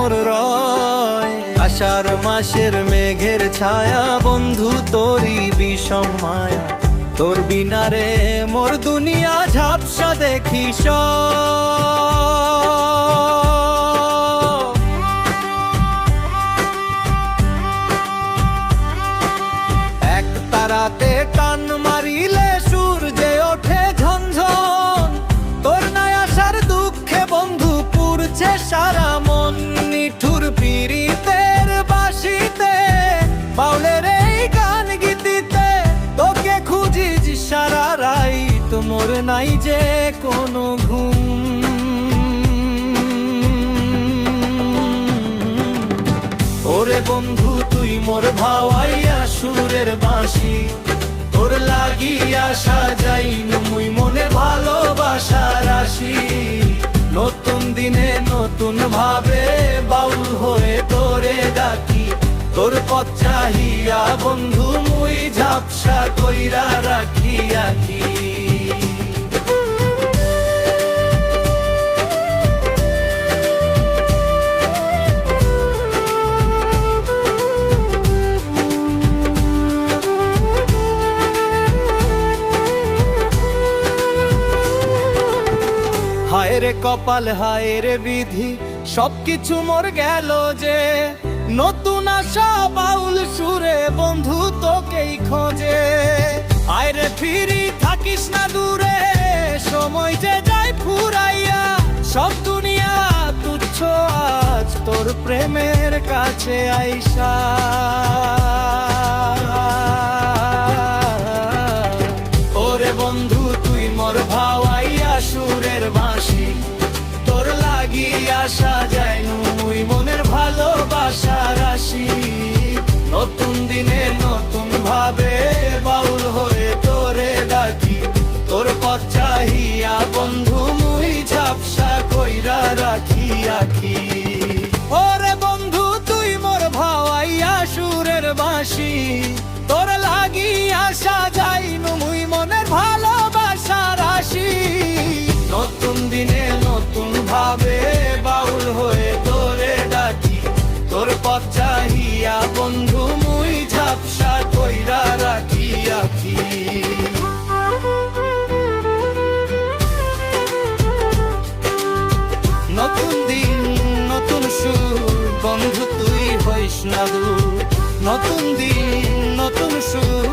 মোর রয়। আষাঢ় মাসের মেঘের ছায়া বন্ধু তোরই বিষম মায়া, তোর বিনারে মোর দুনিয়া ঝাপসা দেখি এক তারাতে টান মারিলে সূর্যে ওঠে ঝনঝন, তোর নাই আসার দুঃখে বন্ধু পুড়ছে সারা মন। নিঠুর পীড়িতের বাঁশিতে বাউলের এই গান গীতিতে তোকে খুঁজি সারা রাত, মোর নাই যে কোনো ঘুম। ওরে বন্ধু তুই মোর ভাওয়াইয়া সুরের বাঁশি, তোর লাগিয়া সাজাইনু মুই মনে ভালোবাসা রাশি। নতুন দিনে নতুন ভাবে বাউল হয়ে তোরে ডাকি, তোর পথ চাহিয়া বন্ধু মুই ঝাপসা কইরা রাখি আখি। হায় রে কপাল হায় রে বিধি, সবকিছু মোর গেল যে। নতুন আশা বাউল সুরে বন্ধু তোকেই খোঁজে। আয় রে ফিরি থাকিস না দূরে, সময় যে যায় ফুরাইয়া। সব দুনিয়া তুচ্ছ আজ তোর প্রেমের কাছে আইসা। ওরে বন্ধু তুই মোর ভাওয়াইয়া সুরের বাঁশি, তোর লাগিয়া সাজাইনু মুই মনের ভালোবাসা রাশি। নতুন দিনে নতুন ভাবে বাউল হয়ে তোরে ডাকি, তোর পথ চাহিয়া বন্ধু মুই ঝাপসা কইরা রাখি আখি। ওরে বন্ধু তুই মোর ভাওয়াইয়া সুরের বাঁশি, তোর লাগিয়া সাজাইনু মুই মনের ভালোবাসা রাশি। নতুন দিনে নতুন ভাবে বাউল হয়ে তোরে ডাকি, তোর পথ চাহিয়া বন্ধু মুই ঝাপসা কইরা রাখি আখি। নতুন দিন নতুন সুর বন্ধু তুই হইস না দূর। নতুন দিন নতুন সুর